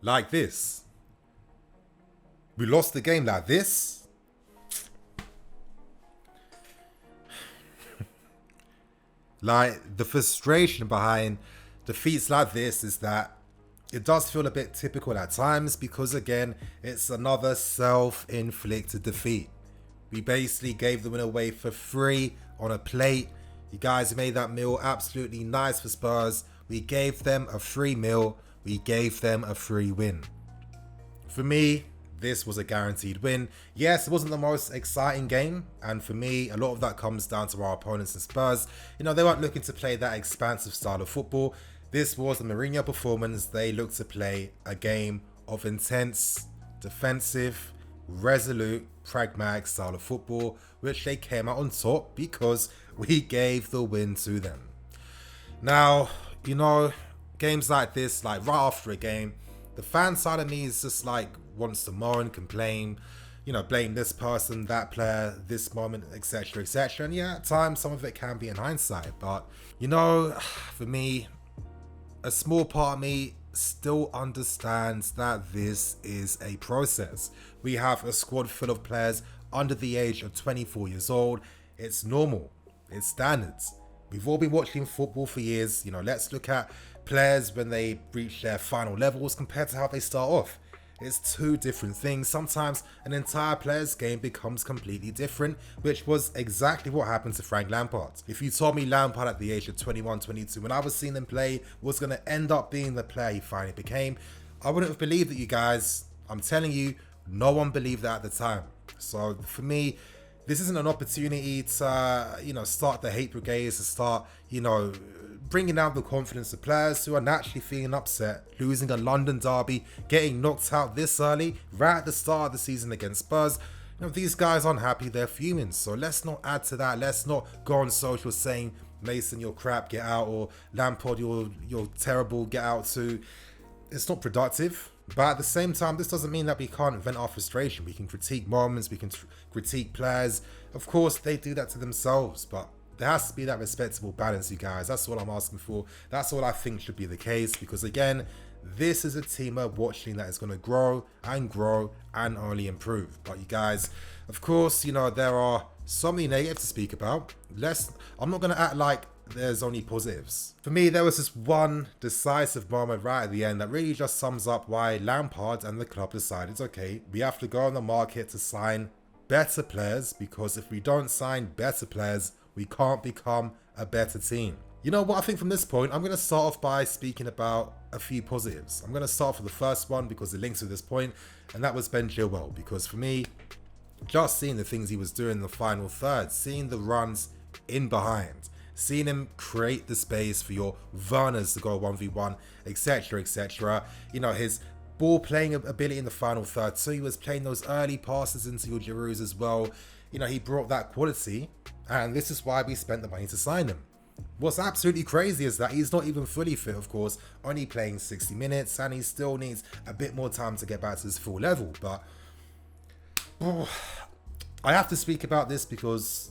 like this. We lost the game like this. Like, the frustration behind defeats like this is that it does feel a bit typical at times because, again, it's another self-inflicted defeat. We basically gave the win away for free on a plate. You guys made that meal absolutely nice for Spurs. We gave them a free meal. We gave them a free win. For me, this was a guaranteed win. Yes, it wasn't the most exciting game, and for me, a lot of that comes down to our opponents in Spurs. You know, they weren't looking to play that expansive style of football. This was the Mourinho performance. They looked to play a game of intense, defensive, resolute, pragmatic style of football, which they came out on top because we gave the win to them. Now, you know, games like this, like right after a game, the fan side of me is just like wants to moan, complain, you know, blame this person, that player, this moment, etc., etc. And yeah, at times some of it can be in hindsight, but you know, for me, a small part of me still understands that this is a process. We have a squad full of players under the age of 24 years old. It's normal. It's standards. We've all been watching football for years. You know, let's look at players when they reach their final levels compared to how they start off. It's two different things. Sometimes an entire player's game becomes completely different, which was exactly what happened to Frank Lampard. If you told me Lampard at the age of 21, 22, when I was seeing him play, was going to end up being the player he finally became, I wouldn't have believed it, you guys. I'm telling you, no one believed that at the time. So for me, this isn't an opportunity to, you know, start the hate brigades, to start, you know, bringing down the confidence of players who are naturally feeling upset, losing a London derby, getting knocked out this early, right at the start of the season against Spurs. You know, these guys aren't happy, they're fuming. So let's not add to that. Let's not go on social saying, Mason, you're crap, get out, or Lampard, you're terrible, get out too. It's not productive. But at the same time, this doesn't mean that we can't vent our frustration. We can critique moments, we can critique players. Of course, they do that to themselves, but there has to be that respectable balance, you guys. That's all I'm asking for. That's all I think should be the case, because again, this is a team we're watching that is going to grow and only improve. But you guys, of course, you know, there are so many negatives to speak about. I'm not going to act like there's only positives. For me, there was this one decisive moment right at the end that really just sums up why Lampard and the club decided, okay, we have to go on the market to sign better players, because if we don't sign better players, we can't become a better team. You know what, I think from this point, I'm going to start off by speaking about a few positives. I'm going to start for the first one because it links to this point, and that was Ben Chilwell. Because for me, just seeing the things he was doing in the final third, seeing the runs in behind, seeing him create the space for your Werners to go 1v1, etc., etc. You know, his ball playing ability in the final third, so he was playing those early passes into your Giroux as well. You know, he brought that quality, and this is why we spent the money to sign him. What's absolutely crazy is that he's not even fully fit, of course, only playing 60 minutes, and he still needs a bit more time to get back to his full level. But I have to speak about this because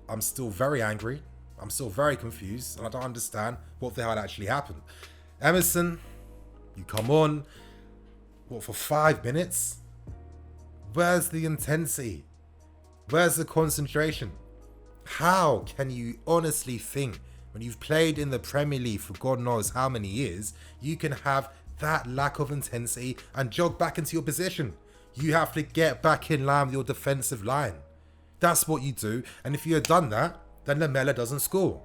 I'm still very angry. I'm still very confused, and I don't understand what the hell actually happened. Emerson, you come on, what, for 5 minutes? Where's the intensity? Where's the concentration? How can you honestly think, when you've played in the Premier League for God knows how many years, you can have that lack of intensity and jog back into your position? You have to get back in line with your defensive line. That's what you do, and if you had done that, then Lamela doesn't score.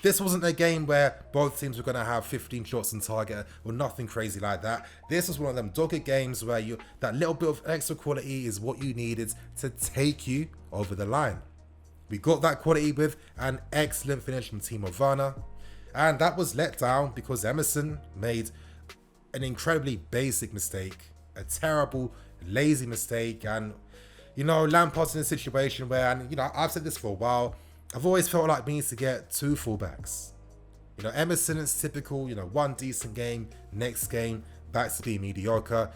This wasn't a game where both teams were going to have 15 shots on target or nothing crazy like that. This was one of them dogged games where that little bit of extra quality is what you needed to take you over the line. We got that quality with an excellent finish from Timo Werner, and that was let down because Emerson made an incredibly basic mistake, a terrible, lazy mistake. And, you know, Lampard's in a situation where, and, you know, I've said this for a while, I've always felt like we need to get two fullbacks. You know, Emerson is typical, you know, one decent game, next game, back to being mediocre.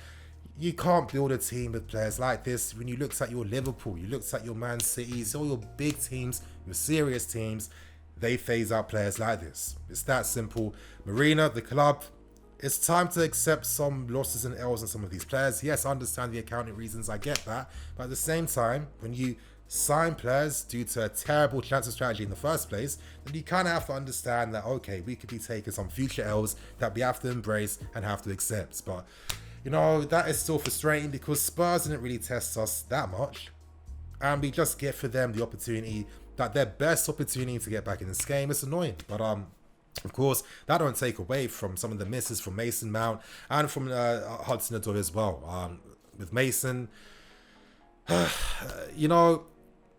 You can't build a team with players like this. When you looked at your Liverpool, you looked at your Man Cities, all your big teams, your serious teams, they phase out players like this. It's that simple. Marina, the club, it's time to accept some losses and L's in some of these players. Yes, I understand the accounting reasons, I get that. But at the same time, when you sign players due to a terrible transfer strategy in the first place, then you kind of have to understand that, okay, we could be taking some future L's that we have to embrace and have to accept. But, you know, that is still frustrating because Spurs didn't really test us that much. And we just give for them the opportunity, that their best opportunity to get back in this game. It's annoying. But, of course, that don't take away from some of the misses from Mason Mount and from Hudson-Odoi as well. With Mason, you know,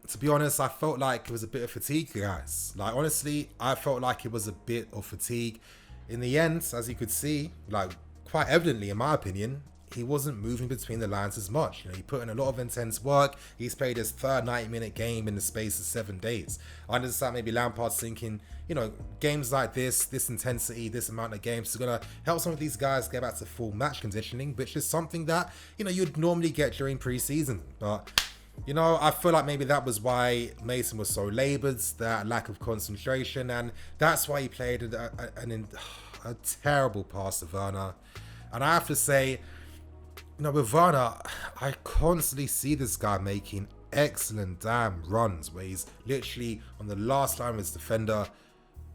to be honest, I felt like it was a bit of fatigue, guys. Like, honestly, I felt like it was a bit of fatigue. In the end, as you could see, like, quite evidently, in my opinion, he wasn't moving between the lines as much. You know, he put in a lot of intense work. He's played his third 90-minute game in the space of 7 days. I understand maybe Lampard's thinking, you know, games like this intensity, this amount of games is going to help some of these guys get back to full match conditioning, which is something that, you know, you'd normally get during pre-season. But, you know, I feel like maybe that was why Mason was so laboured, that lack of concentration, and that's why he played a terrible pass to Werner. And I have to say, you know, with Werner, I constantly see this guy making excellent damn runs where he's literally on the last line of his defender.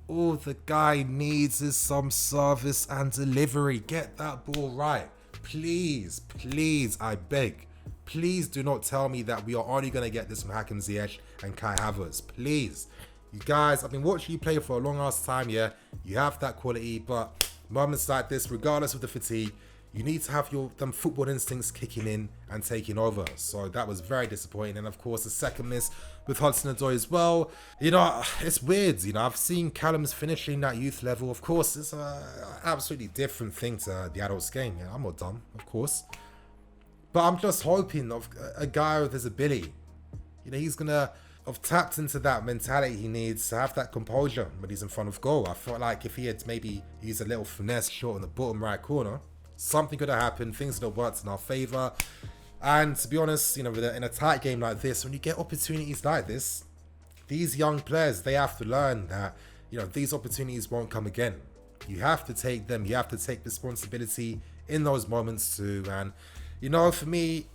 All the guy needs is some service and delivery. Get that ball right. Please, please, I beg. Please do not tell me that we are only going to get this from Hakim Ziyech and Kai Havertz. Please. You guys, I've been watching you play for a long ass time, yeah. You have that quality, but moments like this, regardless of the fatigue, you need to have them football instincts kicking in and taking over. So that was very disappointing. And of course, the second miss with Hudson-Odoi as well. You know, it's weird. You know, I've seen Callum's finishing at youth level. Of course, it's an absolutely different thing to the adults game. Yeah, I'm not dumb, of course. But I'm just hoping of a guy with his ability. You know, he's going to have tapped into that mentality he needs to have that composure when he's in front of goal. I felt like if he had maybe used a little finesse shot in the bottom right corner, something could have happened, things could have worked in our favour. And to be honest, you know, in a tight game like this, when you get opportunities like this, these young players, they have to learn that, you know, these opportunities won't come again. You have to take them, you have to take responsibility in those moments too. And, you know, for me,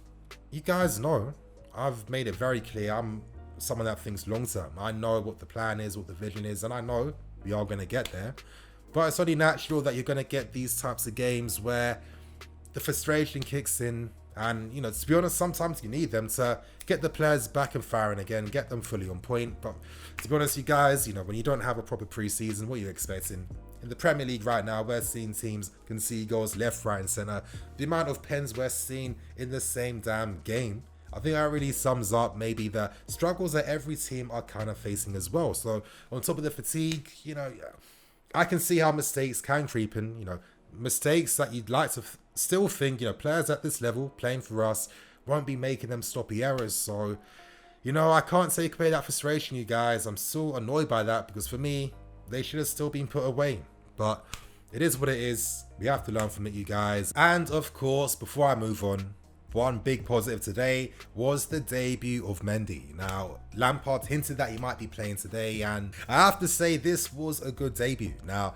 you guys know, I've made it very clear, I'm someone that thinks long term. I know what the plan is, what the vision is, and I know we are going to get there. But it's only natural that you're going to get these types of games where the frustration kicks in. And, you know, to be honest, sometimes you need them to get the players back and firing again, get them fully on point. But to be honest, you guys, you know, when you don't have a proper pre-season, what are you expecting? In the Premier League right now, we're seeing teams concede goals left, right and centre. The amount of pens we're seeing in the same damn game, I think that really sums up maybe the struggles that every team are kind of facing as well. So on top of the fatigue, you know, I can see how mistakes can creep in, you know, mistakes that you'd like to still think, you know, players at this level playing for us won't be making them sloppy errors. So, you know, I can't take away that frustration, you guys. I'm still annoyed by that because for me, they should have still been put away. But it is what it is. We have to learn from it, you guys. And of course, before I move on, one big positive today was the debut of Mendy. Now, Lampard hinted that he might be playing today, and I have to say this was a good debut. Now,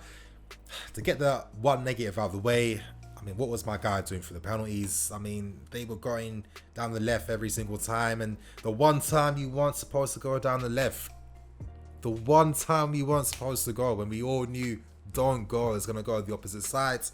to get the one negative out of the way, I mean, what was my guy doing for the penalties? I mean, they were going down the left every single time, and the one time you weren't supposed to go down the left, the one time you weren't supposed to go, when we all knew don't go, it's going to go the opposite sides.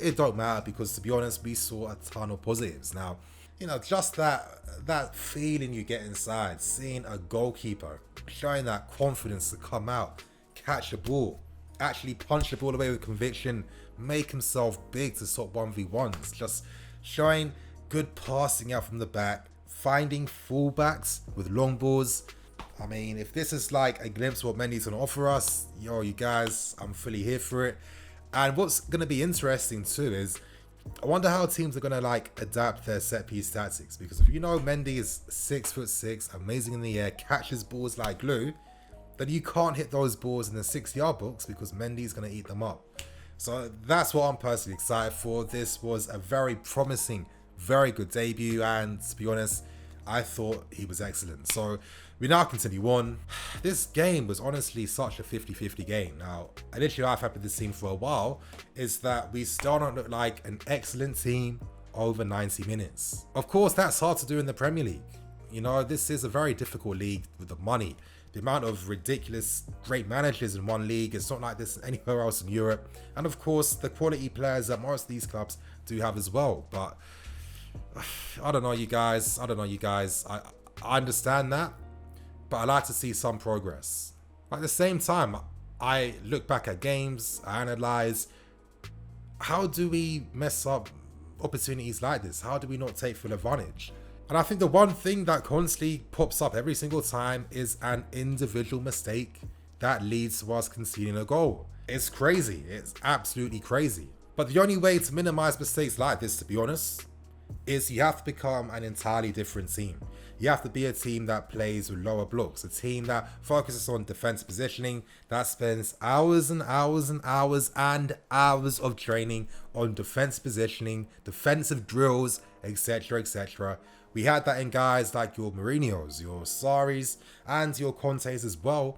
It don't matter because, to be honest, we saw a ton of positives. Now, you know, just that feeling you get inside, seeing a goalkeeper showing that confidence to come out, catch the ball, actually punch the ball away with conviction, make himself big to stop 1v1s, just showing good passing out from the back, finding fullbacks with long balls. I mean, if this is like a glimpse of what Mendy's going to offer us, yo, you guys, I'm fully here for it. And what's going to be interesting too is, I wonder how teams are going to like adapt their set piece tactics. Because if you know Mendy is 6'6", amazing in the air, catches balls like glue, then you can't hit those balls in the 6-yard box because Mendy's going to eat them up. So that's what I'm personally excited for. This was a very promising, very good debut. And to be honest, I thought he was excellent. So We now continue on. This game was honestly such a 50-50 game. Now, an issue I've had with this team for a while is that we still don't look like an excellent team over 90 minutes. Of course, that's hard to do in the Premier League. You know, this is a very difficult league with the money. The amount of ridiculous great managers in one league, it's not like this anywhere else in Europe. And of course, the quality players that most of these clubs do have as well. But I don't know, you guys. I understand that, but I like to see some progress. At the same time, I look back at games, I analyze, how do we mess up opportunities like this? How do we not take full advantage? And I think the one thing that constantly pops up every single time is an individual mistake that leads to us conceding a goal. It's crazy. It's absolutely crazy. But the only way to minimize mistakes like this, to be honest, is you have to become an entirely different team. You have to be a team that plays with lower blocks, a team that focuses on defensive positioning, that spends hours and hours and hours and hours of training on defensive positioning, defensive drills, etc., etc. We had that in guys like your Mourinho's, your Sarri's, and your Conte's as well.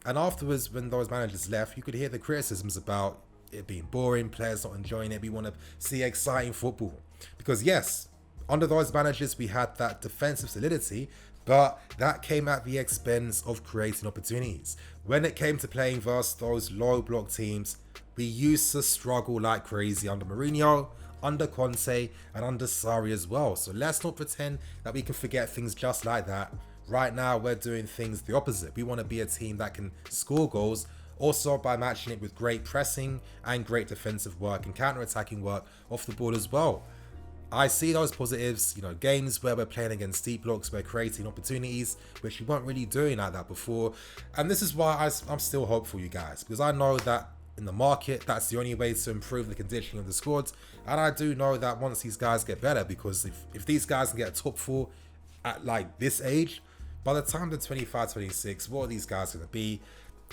And afterwards, when those managers left, you could hear the criticisms about it being boring, players not enjoying it. We want to see exciting football. Because yes, under those managers, we had that defensive solidity, but that came at the expense of creating opportunities. When it came to playing versus those low block teams, we used to struggle like crazy under Mourinho, under Conte, and under Sarri as well. So let's not pretend that we can forget things just like that. Right now, we're doing things the opposite. We want to be a team that can score goals, also by matching it with great pressing and great defensive work and counter-attacking work off the ball as well. I see those positives, you know, games where we're playing against deep blocks, we're creating opportunities, which we weren't really doing like that before. And this is why I'm still hopeful, you guys, because I know that in the market, that's the only way to improve the conditioning of the squad. And I do know that once these guys get better, because if these guys can get a top 4 at like this age, by the time they're 25, 26, what are these guys going to be?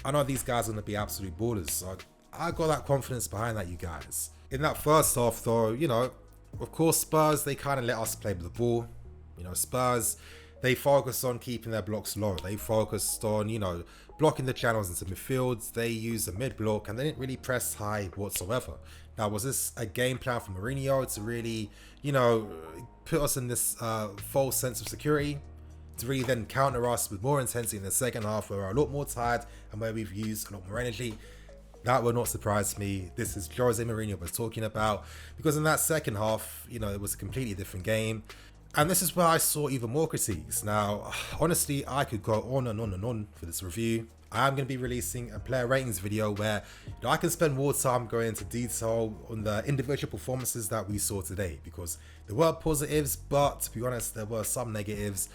I know these guys are going to be absolute ballers. So I got that confidence behind that, you guys. In that first half though, you know, of course, Spurs, they kind of let us play with the ball. You know, Spurs, they focused on keeping their blocks low. They focused on, you know, blocking the channels into midfields. They used a mid block and they didn't really press high whatsoever. Now, was this a game plan for Mourinho to really, you know, put us in this false sense of security? To really then counter us with more intensity in the second half, where we're a lot more tired and where we've used a lot more energy? That would not surprise me. This is Jose Mourinho was talking about, because in that second half, you know, it was a completely different game. And this is where I saw even more critiques. Now, honestly, I could go on and on and on for this review. I am going to be releasing a player ratings video where, you know, I can spend more time going into detail on the individual performances that we saw today, because there were positives, but to be honest, there were some negatives.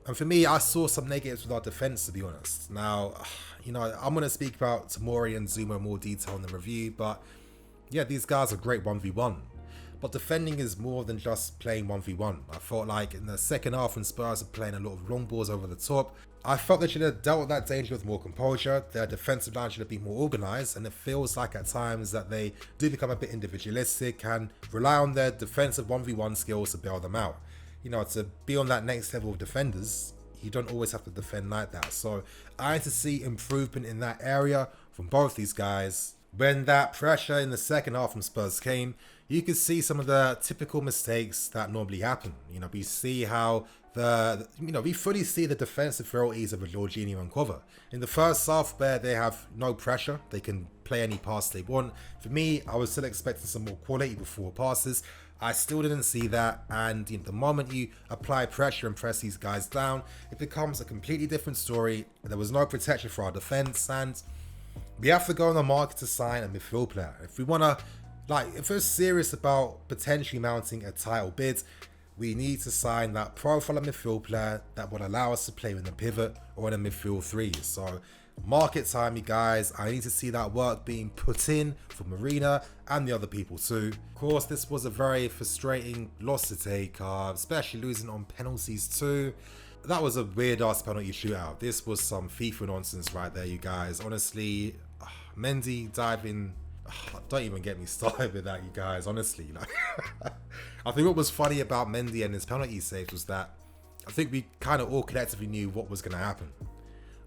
And for me, I saw some negatives with our defense, to be honest. Now, you know, I'm going to speak about Tomori and Zuma in more detail in the review, but yeah, these guys are great 1v1. But defending is more than just playing 1v1. I felt like in the second half, when Spurs are playing a lot of long balls over the top, I felt they should have dealt with that danger with more composure. Their defensive line should have been more organised, and it feels like at times that they do become a bit individualistic and rely on their defensive 1v1 skills to bail them out. You know, to be on that next level of defenders, you don't always have to defend like that. So I had to see improvement in that area from both these guys. When that pressure in the second half from Spurs came, you could see some of the typical mistakes that normally happen. You know, we see how we fully see the defensive frailties of a Jorginho and Cover. In the first half, where they have no pressure, they can play any pass they want. For me, I was still expecting some more quality before passes. I still didn't see that, and you know, the moment you apply pressure and press these guys down, it becomes a completely different story. There was no protection for our defense, and we have to go on the market to sign a midfield player. If we want to, if we're serious about potentially mounting a title bid, we need to sign that profile of midfield player that will allow us to play in the pivot or in a midfield 3. So market time, you guys. I need to see that work being put in for Marina and the other people too. Of course, this was a very frustrating loss to take, especially losing on penalties too. That was a weird ass penalty shootout. This was some FIFA nonsense right there, you guys. Honestly, Mendy diving. Don't even get me started with that, you guys. Honestly, I think what was funny about Mendy and his penalty saves was that I think we kind of all collectively knew what was going to happen.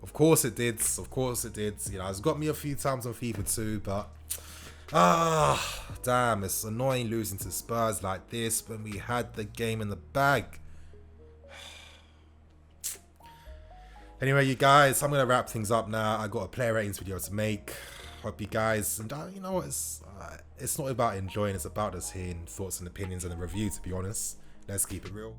Of course it did. Of course it did. You know, it's got me a few times on FIFA too, but damn, it's annoying losing to Spurs like this when we had the game in the bag. Anyway, you guys, I'm gonna wrap things up now. I got a player ratings video to make. Hope you guys, and you know what, it's not about enjoying, it's about us hearing thoughts and opinions and a review, to be honest. Let's keep it real.